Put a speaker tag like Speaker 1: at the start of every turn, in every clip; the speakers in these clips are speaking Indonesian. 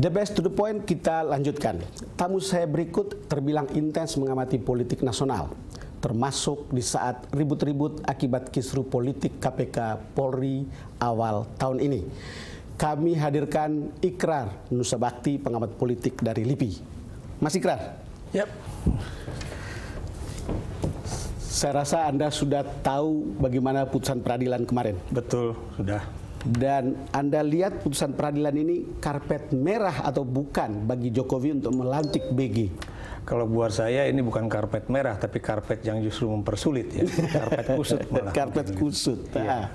Speaker 1: The best to the point, kita lanjutkan. Tamu saya berikut terbilang intens mengamati politik nasional, termasuk di saat ribut-ribut akibat kisru politik KPK Polri awal tahun ini. Kami hadirkan Ikrar Nusabakti, pengamat politik dari LIPI. Mas Ikrar.
Speaker 2: Yap.
Speaker 1: Saya rasa Anda sudah tahu bagaimana putusan peradilan kemarin.
Speaker 2: Betul, sudah.
Speaker 1: Dan Anda lihat putusan peradilan ini karpet merah atau bukan bagi Jokowi untuk melantik BG?
Speaker 2: Kalau buat saya ini bukan karpet merah, tapi karpet yang justru mempersulit ya. Karpet kusut malah.
Speaker 1: Karpet kusut.
Speaker 2: Iya.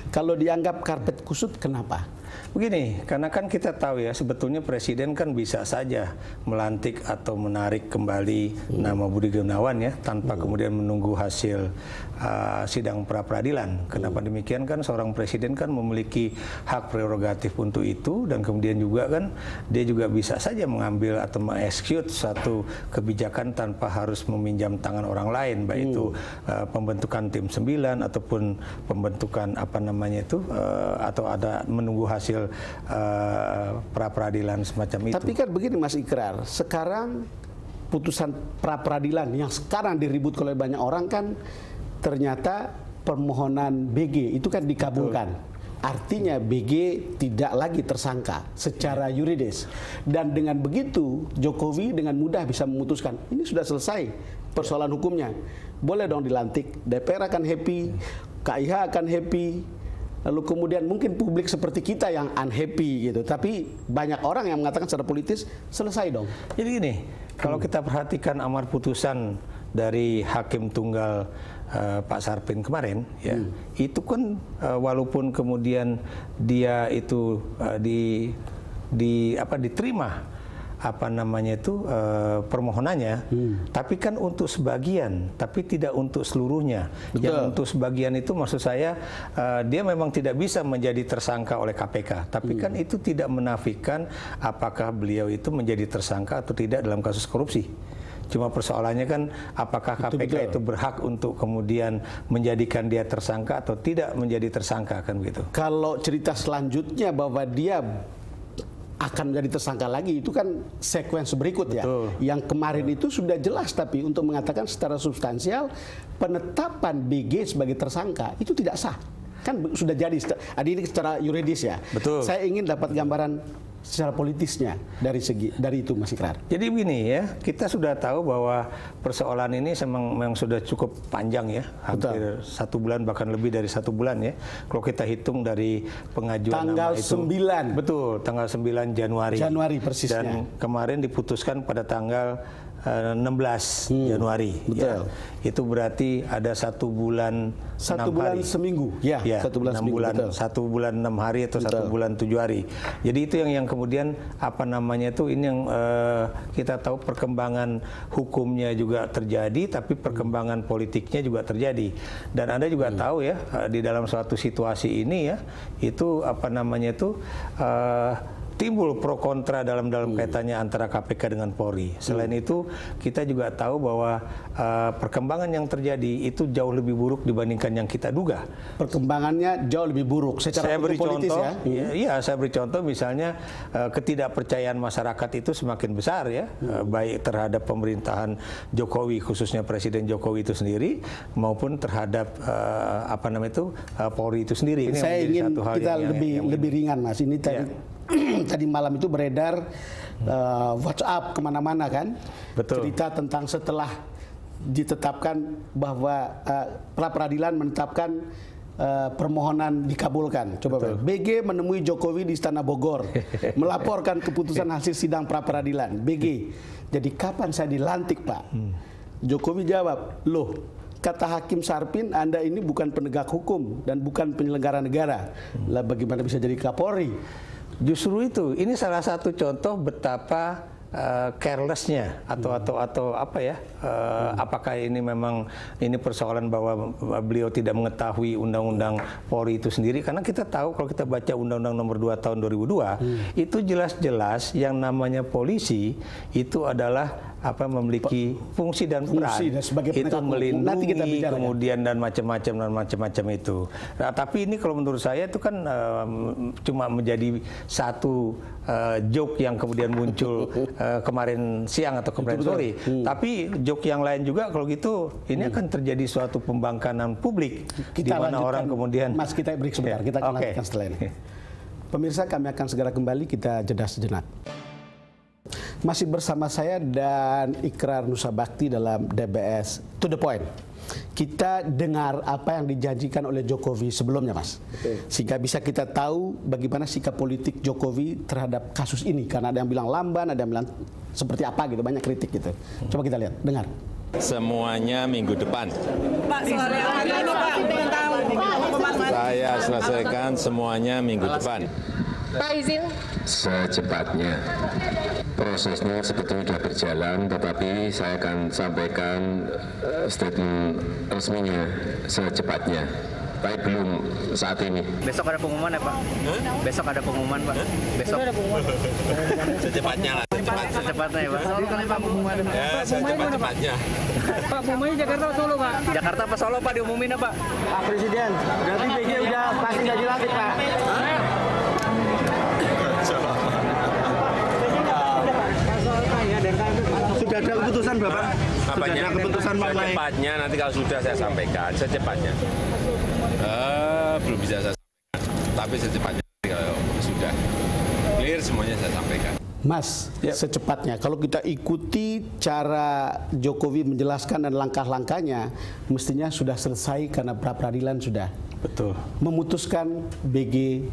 Speaker 1: Kalau dianggap karpet kusut, kenapa?
Speaker 2: Begini, karena kan kita tahu ya, sebetulnya presiden kan bisa saja melantik atau menarik kembali nama Budi Gunawan ya, tanpa kemudian menunggu hasil sidang pra-peradilan. Kenapa demikian? Kan seorang presiden kan memiliki hak prerogatif untuk itu, dan kemudian juga kan dia juga bisa saja mengambil atau mengeksekut satu kebijakan tanpa harus meminjam tangan orang lain, baik itu pembentukan tim 9 ataupun pembentukan apa namanya itu atau ada menunggu hasil pra-peradilan semacam itu.
Speaker 1: Tapi kan begini Mas Ikrar, sekarang putusan pra-peradilan yang sekarang diribut oleh banyak orang kan ternyata permohonan BG itu kan dikabulkan. Artinya BG tidak lagi tersangka secara yuridis. Dan dengan begitu Jokowi dengan mudah bisa memutuskan ini sudah selesai persoalan hukumnya. Boleh dong dilantik, DPR akan happy, KIH akan happy. Lalu kemudian mungkin publik seperti kita yang unhappy gitu. Tapi banyak orang yang mengatakan secara politis selesai dong.
Speaker 2: Jadi gini, kalau kita perhatikan amar putusan dari Hakim Tunggal Pak Sarpin kemarin, ya, itu kan walaupun kemudian dia itu diterima apa namanya itu permohonannya, tapi kan untuk sebagian, tapi tidak untuk seluruhnya.
Speaker 1: Betul.
Speaker 2: Yang untuk sebagian itu maksud saya dia memang tidak bisa menjadi tersangka oleh KPK, tapi kan itu tidak menafikan apakah beliau itu menjadi tersangka atau tidak dalam kasus korupsi. Cuma persoalannya kan apakah KPK itu berhak untuk kemudian menjadikan dia tersangka atau tidak menjadi tersangka, kan begitu.
Speaker 1: Kalau cerita selanjutnya bahwa dia akan menjadi tersangka lagi, itu kan sekuens berikut. Betul. Ya. Yang kemarin itu sudah jelas, tapi untuk mengatakan secara substansial penetapan BG sebagai tersangka itu tidak sah. Kan sudah jadi, ini secara yuridis ya.
Speaker 2: Betul.
Speaker 1: Saya ingin dapat gambaran secara politisnya dari itu Mas Ikrar.
Speaker 2: Jadi begini ya, kita sudah tahu bahwa persoalan ini memang sudah cukup panjang ya, hampir 1 bulan bahkan lebih dari 1 bulan ya. Kalau kita hitung dari pengajuan
Speaker 1: tanggal
Speaker 2: nama itu,
Speaker 1: 9.
Speaker 2: Betul, tanggal 9 Januari.
Speaker 1: Januari persisnya.
Speaker 2: Dan kemarin diputuskan pada tanggal 16 Januari.
Speaker 1: Betul.
Speaker 2: Ya. Itu berarti ada 1 bulan
Speaker 1: 1 bulan
Speaker 2: hari.
Speaker 1: Seminggu. Ya, 1 bulan
Speaker 2: 6
Speaker 1: seminggu.
Speaker 2: bulan, 1 bulan 6 hari atau 1 bulan 7 hari. Jadi itu yang kemudian apa namanya itu, ini yang kita tahu perkembangan hukumnya juga terjadi, tapi perkembangan politiknya juga terjadi. Dan Anda juga tahu ya, di dalam suatu situasi ini ya, itu apa namanya itu timbul pro kontra dalam kaitannya antara KPK dengan Polri. Selain itu, kita juga tahu bahwa perkembangan yang terjadi itu jauh lebih buruk dibandingkan yang kita duga.
Speaker 1: Perkembangannya jauh lebih buruk secara
Speaker 2: saya beri
Speaker 1: politis
Speaker 2: contoh,
Speaker 1: ya.
Speaker 2: Iya, saya beri contoh misalnya ketidakpercayaan masyarakat itu semakin besar ya, baik terhadap pemerintahan Jokowi, khususnya Presiden Jokowi itu sendiri, maupun terhadap apa namanya itu Polri itu sendiri. Ini
Speaker 1: saya ingin
Speaker 2: satu hal
Speaker 1: kita
Speaker 2: yang
Speaker 1: lebih ringan Mas. Ini tadi tadi malam itu beredar WhatsApp kemana-mana kan.
Speaker 2: Betul.
Speaker 1: Cerita tentang setelah ditetapkan bahwa pra-peradilan menetapkan permohonan dikabulkan. Coba BG menemui Jokowi di Istana Bogor melaporkan keputusan hasil sidang pra-peradilan. BG, jadi kapan saya dilantik Pak? Jokowi jawab, loh kata Hakim Sarpin, Anda ini bukan penegak hukum dan bukan penyelenggara negara. Lah bagaimana bisa jadi Kapolri?
Speaker 2: Justru itu, ini salah satu contoh betapa carelessnya atau apa ya, apakah ini memang ini persoalan bahwa beliau tidak mengetahui undang-undang Polri itu sendiri, karena kita tahu kalau kita baca Undang-Undang Nomor 2 tahun 2002 itu jelas-jelas yang namanya polisi itu adalah memiliki fungsi dan peran itu melindungi kemudian dan macam-macam itu. Nah, tapi ini kalau menurut saya itu kan cuma menjadi satu joke yang kemudian muncul kemarin siang atau kemarin sore. Tapi joke yang lain juga kalau gitu ini akan terjadi suatu pembangkangan publik di mana orang kemudian.
Speaker 1: Mas, kita break sebentar, kita akan lanjutkan setelah ini. Pemirsa, kami akan segera kembali, kita jeda sejenak. Masih bersama saya dan Ikrar Nusa Bakti dalam DBS To The Point. Kita dengar apa yang dijanjikan oleh Jokowi sebelumnya, Mas. Sehingga bisa kita tahu bagaimana sikap politik Jokowi terhadap kasus ini. Karena ada yang bilang lamban, ada yang bilang seperti apa gitu, banyak kritik gitu. Coba kita lihat, dengar.
Speaker 3: Semuanya minggu depan.
Speaker 4: Pak, soal yang ini Pak, pengen tahu.
Speaker 3: Saya selesaikan semuanya minggu depan.
Speaker 5: Pak, izin.
Speaker 6: Secepatnya. Prosesnya sebetulnya sudah berjalan, tetapi saya akan sampaikan statement resminya secepatnya. Tapi belum saat ini.
Speaker 7: Besok ada pengumuman ya Pak? Besok ada pengumuman Pak? Besok ada pengumuman.
Speaker 3: Secepatnya lah,
Speaker 7: Secepatnya ya Pak?
Speaker 3: Ya, secepat-cepatnya.
Speaker 4: Pak, pengumumannya Jakarta atau Solo Pak?
Speaker 7: Jakarta apa Solo Pak diumumin ya Pak?
Speaker 8: Pak Presiden, berarti PJ udah pasti nggak dilantik Pak? Sudah ada keputusan Bapak? Sudah ada keputusan mengenai?
Speaker 3: Secepatnya, nanti kalau sudah saya sampaikan, secepatnya. Belum bisa saya sampaikan, tapi secepatnya kalau sudah clear semuanya saya sampaikan.
Speaker 1: Mas, secepatnya kalau kita ikuti cara Jokowi menjelaskan dan langkah-langkahnya, mestinya sudah selesai karena pra-peradilan sudah memutuskan BG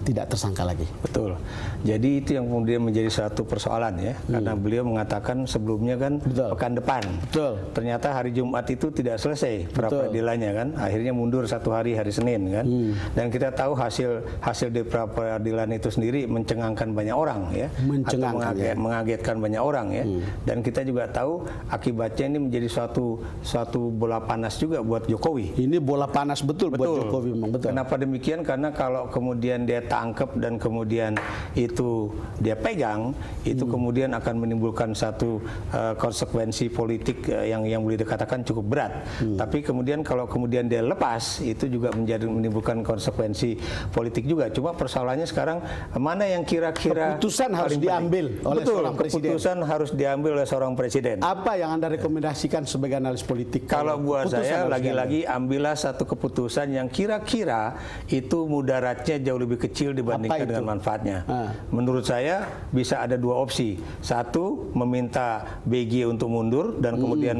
Speaker 1: tidak tersangka lagi.
Speaker 2: Betul. Jadi itu yang kemudian menjadi satu persoalan ya, karena beliau mengatakan sebelumnya kan pekan depan.
Speaker 1: Betul.
Speaker 2: Ternyata hari Jumat itu tidak selesai pra-peradilannya kan, akhirnya mundur satu hari Senin kan. Dan kita tahu hasil di pra-peradilan itu sendiri mencengangkan banyak orang ya, atau mengagetkan banyak orang ya. Dan kita juga tahu akibatnya ini menjadi suatu bola panas juga buat Jokowi.
Speaker 1: Ini bola panas betul buat Jokowi memang betul.
Speaker 2: Kenapa demikian? Karena kalau kemudian dia tangkap dan kemudian itu dia pegang, itu kemudian akan menimbulkan satu konsekuensi politik yang boleh dikatakan cukup berat. Tapi kemudian kalau kemudian dia lepas, itu juga menimbulkan konsekuensi politik juga. Cuma persoalannya sekarang mana yang kira-kira
Speaker 1: keputusan harus diambil oleh seorang presiden.
Speaker 2: Keputusan harus diambil oleh seorang presiden.
Speaker 1: Apa yang Anda rekomendasikan sebagai analis politik?
Speaker 2: Kalau buat saya lagi-lagi ambillah satu keputusan yang kira-kira itu mudaratnya jauh lebih kecil dibandingkan dengan manfaatnya. Menurut saya bisa ada dua opsi. Satu, meminta BG untuk mundur dan kemudian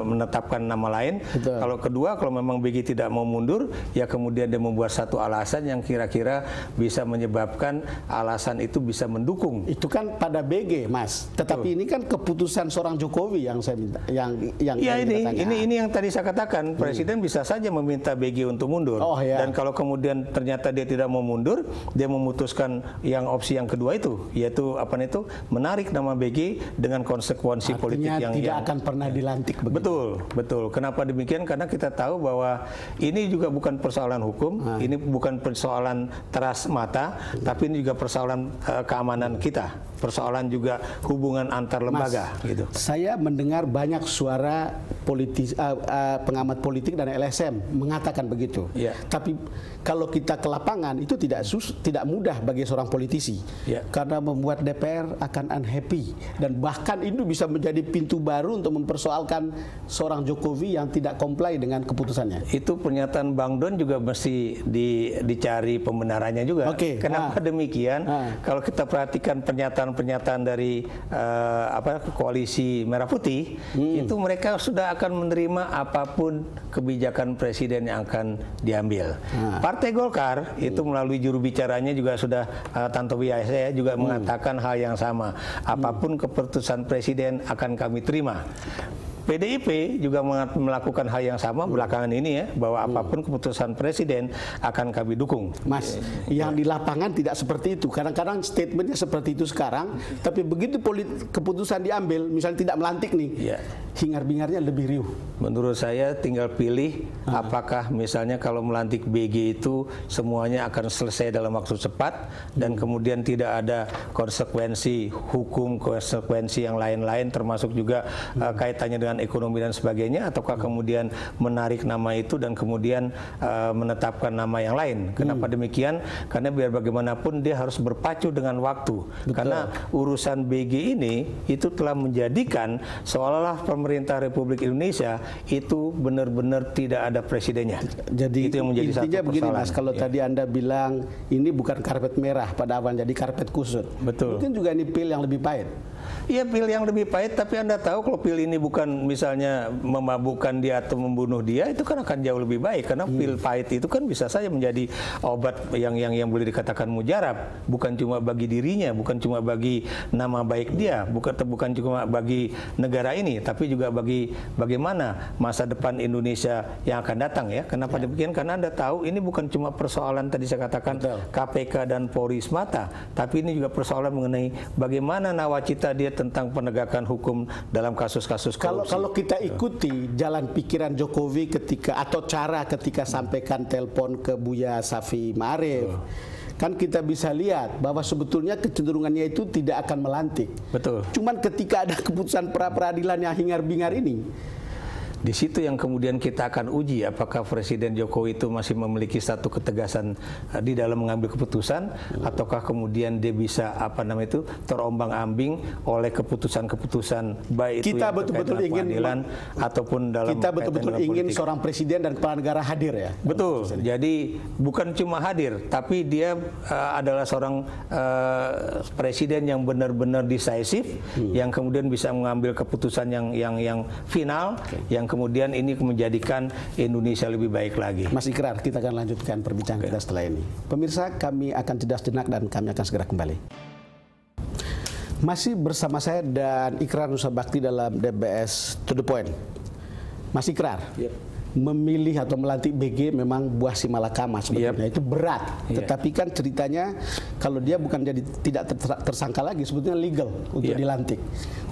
Speaker 2: menetapkan nama lain. Kalau kedua, kalau memang BG tidak mau mundur, ya kemudian dia membuat satu alasan yang kira-kira bisa menyebabkan alasan itu bisa mendukung.
Speaker 1: Itu kan pada BG, Mas. Tetapi ini kan keputusan seorang Jokowi yang saya minta, yang
Speaker 2: ini yang tadi saya katakan, Presiden bisa saja meminta BG untuk mundur. Dan kalau kemudian ternyata dia tidak mau mundur, dia memutuskan yang opsi yang kedua itu, yaitu menarik nama BG dengan konsekuensi politik yang
Speaker 1: tidak akan pernah dilantik.
Speaker 2: Betul. Kenapa demikian? Karena kita tahu bahwa ini juga bukan persoalan hukum, ini bukan persoalan teras mata, tapi ini juga persoalan keamanan kita, persoalan juga hubungan antar lembaga.
Speaker 1: Mas, gitu. Saya mendengar banyak suara pengamat politik dan LSM mengatakan begitu. Tapi kalau kita ke lapangan itu tidak mudah bagi seorang politisi, karena membuat DPR akan unhappy dan bahkan itu bisa menjadi pintu baru untuk mempersoalkan seorang Jokowi yang tidak comply dengan keputusannya.
Speaker 2: Itu pernyataan Bang Don juga mesti dicari pembenarannya juga. Kenapa demikian? Kalau kita perhatikan pernyataan dari koalisi Merah Putih, itu mereka sudah akan menerima apapun kebijakan presiden yang akan diambil. Partai Golkar itu melalui juru bicaranya juga sudah Tantowi Yahya juga mengatakan hal yang sama. Apapun keputusan presiden akan kami terima. PDIP juga melakukan hal yang sama belakangan ini ya, bahwa apapun keputusan presiden akan kami dukung.
Speaker 1: Mas, yang di lapangan tidak seperti itu. Kadang-kadang statementnya seperti itu sekarang, tapi begitu keputusan diambil, misalnya tidak melantik nih, hingar-bingarnya lebih riuh.
Speaker 2: Menurut saya tinggal pilih apakah misalnya kalau melantik BG itu semuanya akan selesai dalam waktu cepat dan kemudian tidak ada konsekuensi hukum, konsekuensi yang lain-lain termasuk juga kaitannya dengan ekonomi dan sebagainya, ataukah kemudian menarik nama itu dan kemudian menetapkan nama yang lain. Kenapa demikian? Karena biar bagaimanapun dia harus berpacu dengan waktu. Betul. Karena urusan BG ini itu telah menjadikan seolah-olah pemerintah Republik Indonesia itu benar-benar tidak ada presidennya.
Speaker 1: Jadi
Speaker 2: itu yang menjadi
Speaker 1: intinya
Speaker 2: satu
Speaker 1: begini
Speaker 2: persoalan.
Speaker 1: Mas, kalau tadi Anda bilang ini bukan karpet merah pada awalnya, jadi karpet kusut.
Speaker 2: Betul.
Speaker 1: Mungkin juga ini pil yang lebih pahit.
Speaker 2: Iya, pil yang lebih pahit, tapi Anda tahu kalau pil ini bukan misalnya memabukkan dia atau membunuh dia, itu kan akan jauh lebih baik, karena pil pahit itu kan bisa saja menjadi obat yang boleh dikatakan mujarab, bukan cuma bagi dirinya, bukan cuma bagi nama baik dia, bukan cuma bagi negara ini, tapi juga bagi bagaimana masa depan Indonesia yang akan datang ya. Kenapa demikian? Karena Anda tahu ini bukan cuma persoalan tadi saya katakan KPK dan Polri semata, tapi ini juga persoalan mengenai bagaimana nawacita dia tentang penegakan hukum dalam kasus-kasus korupsi.
Speaker 1: Kalau kita ikuti jalan pikiran Jokowi ketika sampaikan telepon ke Buya Safi Ma'arif, kan kita bisa lihat bahwa sebetulnya kecenderungannya itu tidak akan melantik.
Speaker 2: Betul.
Speaker 1: Cuman ketika ada keputusan pra-peradilan yang hingar-bingar ini,
Speaker 2: di situ yang kemudian kita akan uji apakah Presiden Jokowi itu masih memiliki satu ketegasan di dalam mengambil keputusan, ataukah kemudian dia bisa terombang-ambing oleh keputusan-keputusan baik itu
Speaker 1: kita
Speaker 2: yang
Speaker 1: betul-betul ingin
Speaker 2: pengadilan ataupun dalam
Speaker 1: kita betul-betul ingin
Speaker 2: politik.
Speaker 1: Seorang presiden dan kepala negara hadir ya.
Speaker 2: Betul. Jadi bukan cuma hadir, tapi dia adalah seorang presiden yang benar-benar decisif, yang kemudian bisa mengambil keputusan yang final, yang kemudian ini menjadikan Indonesia lebih baik lagi.
Speaker 1: Mas Ikrar, kita akan lanjutkan perbincangan kita setelah ini. Pemirsa, kami akan jeda sejenak dan kami akan segera kembali. Masih bersama saya dan Ikrar Nusa Bakti dalam DBS To The Point. Mas Ikrar, memilih atau melantik BG memang buah si malakama sebetulnya. Itu berat. Tetapi kan ceritanya kalau dia bukan jadi tidak tersangka lagi, sebetulnya legal untuk dilantik.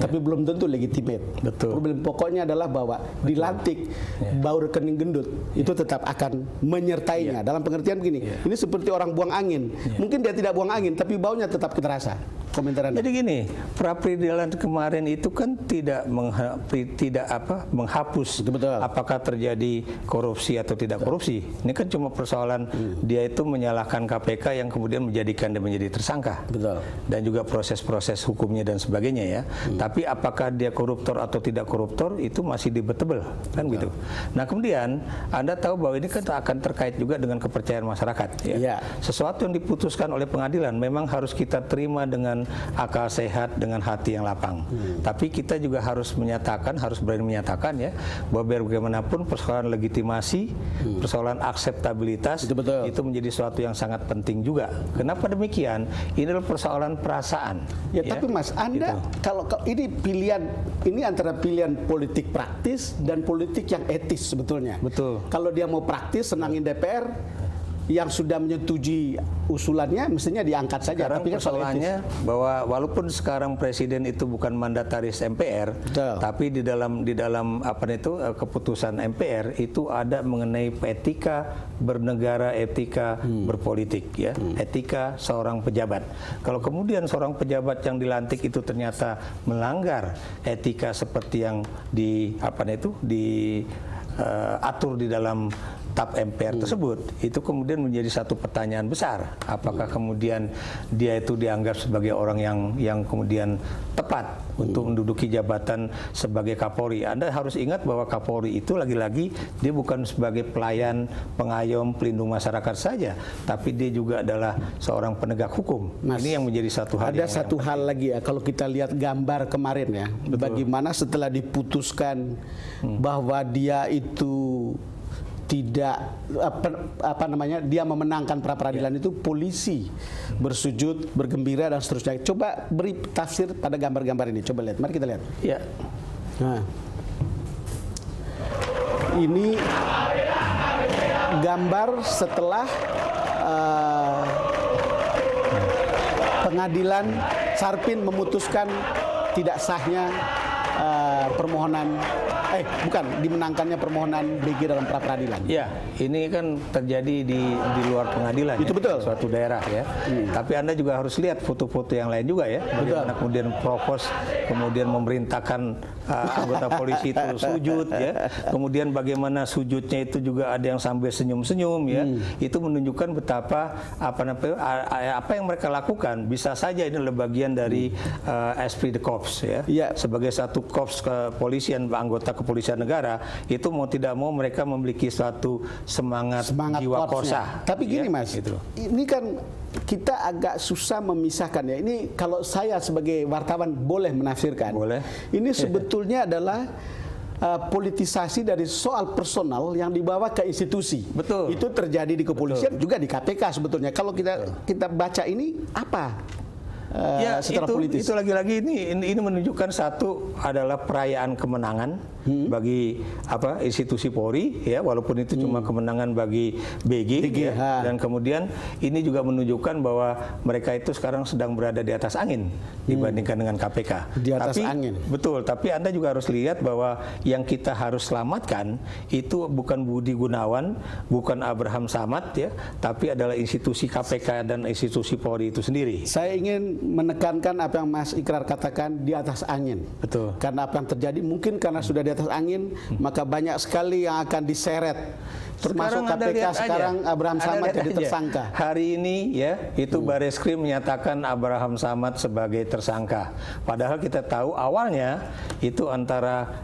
Speaker 1: Tapi belum tentu legitimate.
Speaker 2: Betul.
Speaker 1: Problem pokoknya adalah bahwa dilantik bau rekening gendut itu tetap akan menyertainya. Dalam pengertian begini, ini seperti orang buang angin. Mungkin dia tidak buang angin, tapi baunya tetap terasa. Komentar Anda.
Speaker 2: Jadi gini, pra-peradilan kemarin itu kan tidak menghapus apakah terjadi korupsi atau tidak korupsi. Ini kan cuma persoalan dia itu menyalahkan KPK yang kemudian menjadikan dia menjadi tersangka.
Speaker 1: Betul.
Speaker 2: Dan juga proses-proses hukumnya dan sebagainya ya. Tapi apakah dia koruptor atau tidak koruptor itu masih debatable kan gitu. Nah, kemudian Anda tahu bahwa ini kan akan terkait juga dengan kepercayaan masyarakat ya. Sesuatu yang diputuskan oleh pengadilan memang harus kita terima dengan akal sehat, dengan hati yang lapang. Tapi kita juga harus berani menyatakan ya, bahwa biar bagaimanapun persoalan legitimasi, persoalan akseptabilitas itu menjadi sesuatu yang sangat penting juga. Kenapa demikian? Ini adalah persoalan perasaan.
Speaker 1: Ya, tapi Mas, Anda kalau ini pilihan, ini antara pilihan politik praktis dan politik yang etis sebetulnya.
Speaker 2: Betul.
Speaker 1: Kalau dia mau praktis, senangin DPR, yang sudah menyetujui usulannya mestinya diangkat saja.
Speaker 2: Sekarang
Speaker 1: tapi kan
Speaker 2: persoalannya bahwa walaupun sekarang presiden itu bukan mandataris MPR, tapi di dalam keputusan MPR itu ada mengenai etika bernegara, etika berpolitik ya, etika seorang pejabat. Kalau kemudian seorang pejabat yang dilantik itu ternyata melanggar etika seperti yang diatur di dalam TAP MPR tersebut, itu kemudian menjadi satu pertanyaan besar. Apakah kemudian dia itu dianggap sebagai orang yang kemudian tepat untuk menduduki jabatan sebagai Kapolri? Anda harus ingat bahwa Kapolri itu lagi-lagi dia bukan sebagai pelayan, pengayom, pelindung masyarakat saja, tapi dia juga adalah seorang penegak hukum.
Speaker 1: Mas,
Speaker 2: ini yang menjadi satu hal.
Speaker 1: Ada satu hal lagi ya, kalau kita lihat gambar kemarin ya, bagaimana setelah diputuskan bahwa dia itu tidak dia memenangkan pra-peradilan itu, polisi bersujud, bergembira dan seterusnya. Coba beri tafsir pada gambar-gambar ini. Coba lihat, mari kita lihat.
Speaker 2: Ya.
Speaker 1: Nah. ini gambar setelah pengadilan Sarpin memutuskan tidak sahnya dimenangkannya permohonan BG dalam pra peradilan.
Speaker 2: Ya, ini kan terjadi di luar pengadilan.
Speaker 1: Itu
Speaker 2: ya,
Speaker 1: betul.
Speaker 2: Suatu daerah ya. Tapi Anda juga harus lihat foto-foto yang lain juga ya. Bagaimana kemudian provos, kemudian memerintahkan anggota polisi itu sujud ya. Kemudian bagaimana sujudnya itu juga ada yang sambil senyum-senyum ya. Itu menunjukkan betapa apa yang mereka lakukan bisa saja ini adalah bagian dari esprit de corps ya. Sebagai satu korps kepolisian, anggota kepolisian negara, itu mau tidak mau mereka memiliki suatu semangat jiwa korsa.
Speaker 1: Tapi gini Mas, gitu. Ini kan kita agak susah memisahkan ya. Ini kalau saya sebagai wartawan boleh menafsirkan.
Speaker 2: Boleh.
Speaker 1: Ini sebetulnya adalah politisasi dari soal personal yang dibawa ke institusi.
Speaker 2: Betul.
Speaker 1: Itu terjadi di kepolisian juga di KPK sebetulnya. Kalau kita baca ini apa?
Speaker 2: Ya,
Speaker 1: secara politis.
Speaker 2: Itu lagi-lagi ini menunjukkan satu adalah perayaan kemenangan bagi institusi Polri ya, walaupun itu cuma kemenangan bagi BG ya. Dan kemudian ini juga menunjukkan bahwa mereka itu sekarang sedang berada di atas angin dibandingkan dengan KPK.
Speaker 1: Di atas angin.
Speaker 2: Betul, tapi Anda juga harus lihat bahwa yang kita harus selamatkan itu bukan Budi Gunawan, bukan Abraham Samad ya, tapi adalah institusi KPK dan institusi Polri itu sendiri.
Speaker 1: Saya ingin menekankan apa yang Mas Ikrar katakan, di atas angin.
Speaker 2: Betul.
Speaker 1: Karena apa yang terjadi mungkin karena sudah di atas angin, maka banyak sekali yang akan diseret. Termasuk KPK sekarang Abraham Samad jadi tersangka.
Speaker 2: Hari ini ya itu Bareskrim menyatakan Abraham Samad sebagai tersangka. Padahal kita tahu awalnya itu antara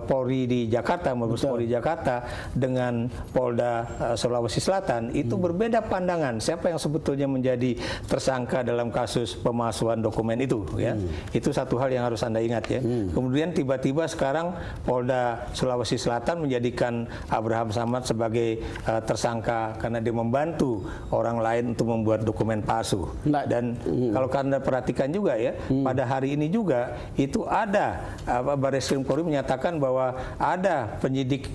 Speaker 2: Polri di Jakarta, Mabes Polri Jakarta dengan Polda Sulawesi Selatan itu berbeda pandangan. Siapa yang sebetulnya menjadi tersangka dalam kasus pemalsuan dokumen itu ya. Itu satu hal yang harus Anda ingat ya. Kemudian tiba-tiba sekarang Polda Sulawesi Selatan menjadikan Abraham Samad sebagai tersangka karena dia membantu orang lain untuk membuat dokumen palsu. Dan kalau Anda perhatikan juga ya, pada hari ini juga itu ada Bareskrim Polri menyatakan bahwa ada penyidik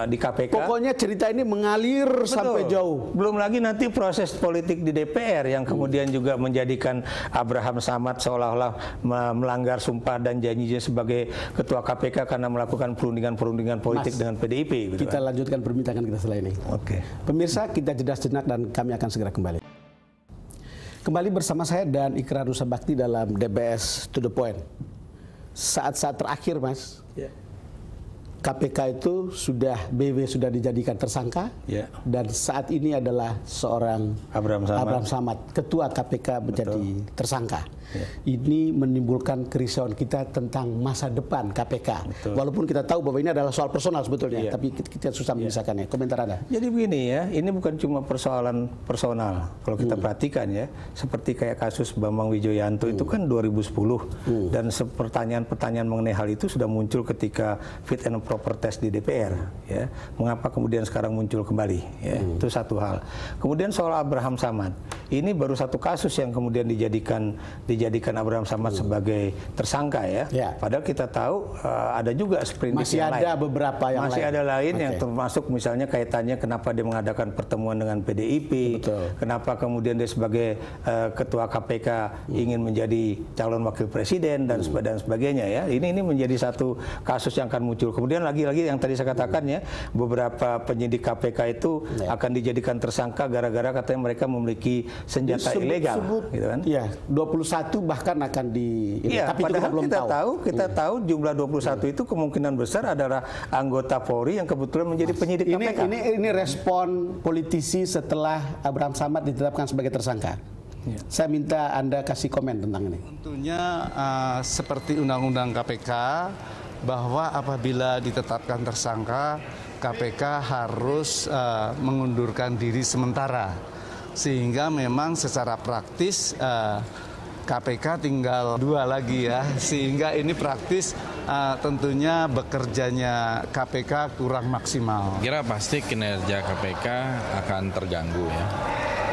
Speaker 2: di KPK.
Speaker 1: Pokoknya cerita ini mengalir sampai jauh.
Speaker 2: Belum lagi nanti proses politik di DPR yang kemudian juga menjadikan Abraham Samad seolah-olah melanggar sumpah dan janjinya sebagai ketua KPK karena melakukan perundingan politik dengan PDIP.
Speaker 1: Kita lanjutkan perbincangan kita setelah ini.
Speaker 2: Oke.
Speaker 1: Pemirsa, kita jeda sejenak dan kami akan segera kembali. Kembali bersama saya dan Ikrar Nusa Bakti dalam DBS To The Point. Saat-saat terakhir, Mas, KPK itu BW sudah dijadikan tersangka, dan saat ini adalah seorang Abraham Samad, ketua KPK menjadi tersangka. Ini menimbulkan kerisauan kita tentang masa depan KPK. Walaupun kita tahu bahwa ini adalah soal personal sebetulnya, tapi kita susah memisahkannya. Komentar Anda?
Speaker 2: Jadi begini ya, ini bukan cuma persoalan personal. Kalau kita perhatikan ya, seperti kayak kasus Bambang Wijoyanto itu kan 2010, dan pertanyaan-pertanyaan mengenai hal itu sudah muncul ketika fit and proper test di DPR. Ya, mengapa kemudian sekarang muncul kembali? Ya, itu satu hal. Kemudian soal Abraham Samad, ini baru satu kasus yang kemudian dijadikan Abraham Samad sebagai tersangka ya. Padahal kita tahu ada juga sprindik
Speaker 1: masih
Speaker 2: yang
Speaker 1: ada
Speaker 2: lain.
Speaker 1: beberapa yang
Speaker 2: masih ada lain yang termasuk misalnya kaitannya kenapa dia mengadakan pertemuan dengan PDIP, kenapa kemudian dia sebagai ketua KPK ingin menjadi calon wakil presiden dan sebagainya ya. Ini menjadi satu kasus yang akan muncul. Kemudian lagi-lagi yang tadi saya katakan ya, beberapa penyidik KPK itu akan dijadikan tersangka gara-gara katanya mereka memiliki senjata ilegal, gitu kan?
Speaker 1: Iya, 21 bahkan akan tapi
Speaker 2: padahal
Speaker 1: belum
Speaker 2: kita tahu jumlah 21 itu kemungkinan besar adalah anggota Polri yang kebetulan menjadi penyidik KPK.
Speaker 1: Ini respon politisi setelah Abraham Samad ditetapkan sebagai tersangka. Saya minta Anda kasih komen tentang ini.
Speaker 5: Tentunya seperti Undang-Undang KPK, bahwa apabila ditetapkan tersangka, KPK harus mengundurkan diri sementara. Sehingga memang secara praktis KPK tinggal 2 lagi ya, sehingga ini praktis tentunya bekerjanya KPK kurang maksimal.
Speaker 3: Kira pasti kinerja KPK akan terganggu ya,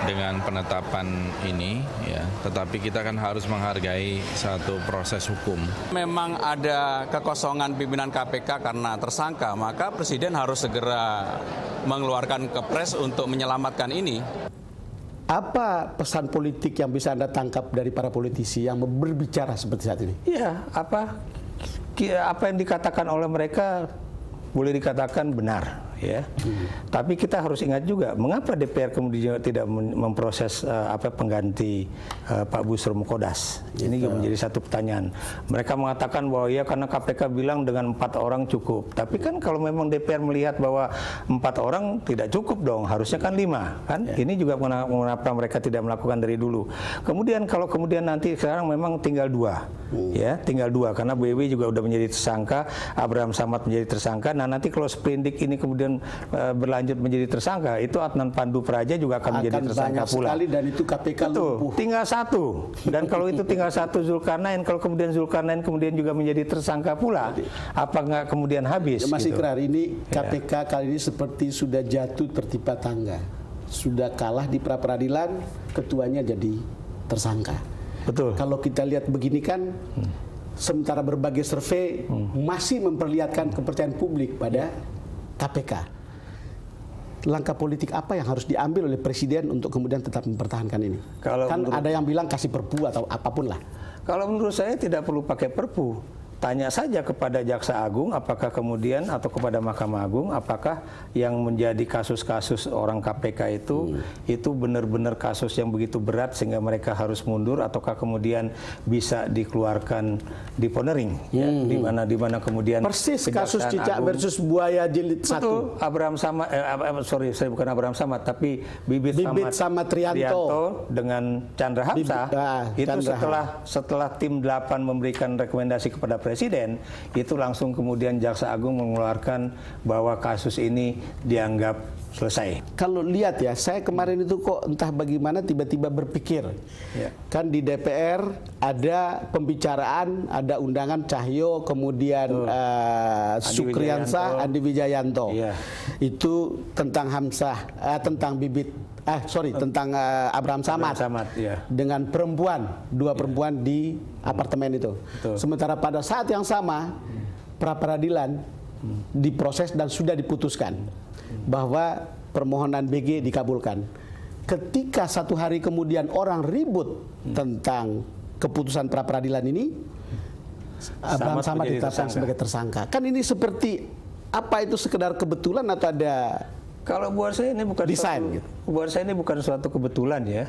Speaker 9: dengan penetapan ini, ya. Tetapi kita kan harus menghargai satu proses hukum.
Speaker 10: Memang ada kekosongan pimpinan KPK karena tersangka, maka Presiden harus segera mengeluarkan kepres untuk menyelamatkan ini.
Speaker 1: Apa pesan politik yang bisa Anda tangkap dari para politisi yang berbicara seperti saat ini?
Speaker 2: Iya, apa yang dikatakan oleh mereka boleh dikatakan benar, ya. Tapi kita harus ingat juga mengapa DPR kemudian tidak memproses pengganti Pak Bushro Mukodas. Ini juga menjadi satu pertanyaan. Mereka mengatakan bahwa ya karena KPK bilang dengan 4 orang cukup. Tapi kan kalau memang DPR melihat bahwa 4 orang tidak cukup dong, harusnya kan 5, kan? Ini juga mengapa mereka tidak melakukan dari dulu. Kemudian kalau kemudian nanti sekarang memang tinggal 2, ya, tinggal 2 karena BW juga udah menjadi tersangka, Abraham Samad menjadi tersangka. Nah nanti kalau Sprindik ini kemudian berlanjut menjadi tersangka, itu Adnan Pandu Praja juga akan menjadi tersangka pula.
Speaker 1: Sekali dan itu KPK lumpuh.
Speaker 2: Tinggal 1. Dan kalau itu tinggal 1 Zulkarnain, kalau kemudian Zulkarnain kemudian juga menjadi tersangka pula, apa nggak kemudian habis?
Speaker 1: Mas Ikrar, ini KPK kali ini seperti sudah jatuh tertimpa tangga. Sudah kalah di pra-peradilan, ketuanya jadi tersangka.
Speaker 2: Betul.
Speaker 1: Kalau kita lihat begini kan, sementara berbagai survei masih memperlihatkan kepercayaan publik pada KPK. Langkah politik apa yang harus diambil oleh Presiden untuk kemudian tetap mempertahankan ini? Kalau kan ada yang bilang kasih perpu atau apapun lah.
Speaker 2: Kalau menurut saya tidak perlu pakai perpu. Tanya saja kepada Jaksa Agung, apakah kemudian atau kepada Mahkamah Agung, apakah yang menjadi kasus-kasus orang KPK itu benar-benar kasus yang begitu berat sehingga mereka harus mundur, ataukah kemudian bisa dikeluarkan di pondering, ya, di mana kemudian
Speaker 1: persis kasus Cicak versus Buaya jilid 1.
Speaker 2: Abraham Samad, saya bukan Abraham Samad, tapi Bibit
Speaker 1: sama Trianto
Speaker 2: dengan Chandra Hamzah itu setelah tim 8 memberikan rekomendasi kepada Presiden, itu langsung kemudian Jaksa Agung mengeluarkan bahwa kasus ini dianggap selesai.
Speaker 1: Kalau lihat ya, saya kemarin itu kok entah bagaimana tiba-tiba berpikir, kan di DPR ada pembicaraan, ada undangan Cahyo, kemudian Sukriansah, Andi Wijayanto, itu tentang Hamzah, tentang tentang Abraham Samad, dengan perempuan, 2 perempuan di apartemen itu. Sementara pada saat yang sama pra-peradilan diproses dan sudah diputuskan bahwa permohonan BG dikabulkan. Ketika 1 hari kemudian orang ribut tentang keputusan pra-peradilan ini, Abraham Samad ditetapkan sebagai tersangka. Kan ini seperti apa itu sekedar kebetulan atau ada?
Speaker 2: Kalau buat saya ini bukan
Speaker 1: desain,
Speaker 2: buat saya ini bukan suatu kebetulan, ya.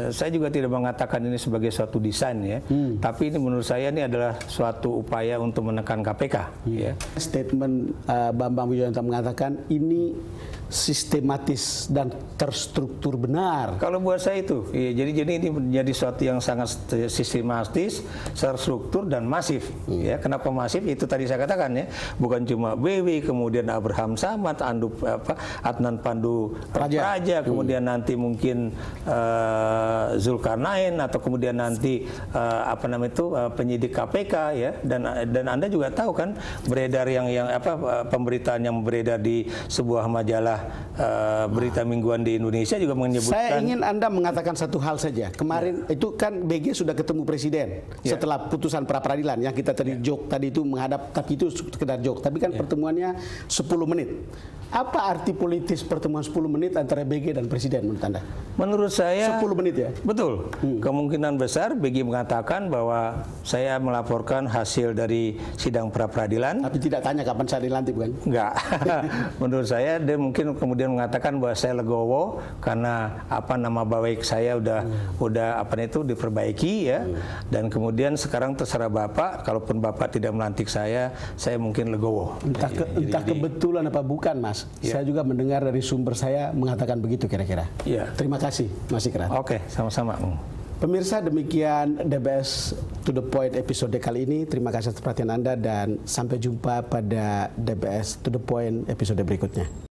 Speaker 2: Saya juga tidak mengatakan ini sebagai suatu desain, ya. Tapi ini menurut saya ini adalah suatu upaya untuk menekan KPK. Ya.
Speaker 1: Statement Bambang Wijoyanto mengatakan ini sistematis dan terstruktur benar.
Speaker 2: Kalau buat saya itu, jadi ini menjadi suatu yang sangat sistematis, terstruktur dan masif. Ya, kenapa masif? Itu tadi saya katakan, ya, bukan cuma BW, kemudian Abraham Samad, Adnan Pandu Praja, kemudian nanti mungkin Zulkarnain, atau kemudian nanti penyidik KPK, ya, dan Anda juga tahu kan beredar pemberitaan yang beredar di sebuah majalah berita mingguan di Indonesia juga menyebutkan.
Speaker 1: Saya ingin Anda mengatakan satu hal saja. Kemarin itu kan BG sudah ketemu Presiden setelah putusan pra-peradilan yang kita tadi joke tadi itu menghadap, tapi itu sekedar joke. Tapi kan pertemuannya 10 menit. Apa arti politis pertemuan 10 menit antara BG dan Presiden menurut Anda?
Speaker 2: Menurut saya
Speaker 1: 10 menit, ya.
Speaker 2: Betul. Kemungkinan besar BG mengatakan bahwa saya melaporkan hasil dari sidang pra-peradilan.
Speaker 1: Tapi tidak tanya kapan saya dilantik, bukan?
Speaker 2: Enggak. Menurut saya dia mungkin kemudian mengatakan bahwa saya legowo karena nama baik saya udah diperbaiki, ya. Dan kemudian sekarang terserah Bapak, kalaupun Bapak tidak melantik saya mungkin legowo.
Speaker 1: Entah kebetulan apa bukan, Mas. Saya juga mendengar dari sumber saya mengatakan begitu kira-kira. Terima kasih, Mas Ikrar.
Speaker 2: Oke, sama-sama.
Speaker 1: Pemirsa, demikian DBS To The Point episode kali ini. Terima kasih atas perhatian Anda dan sampai jumpa pada DBS To The Point episode berikutnya.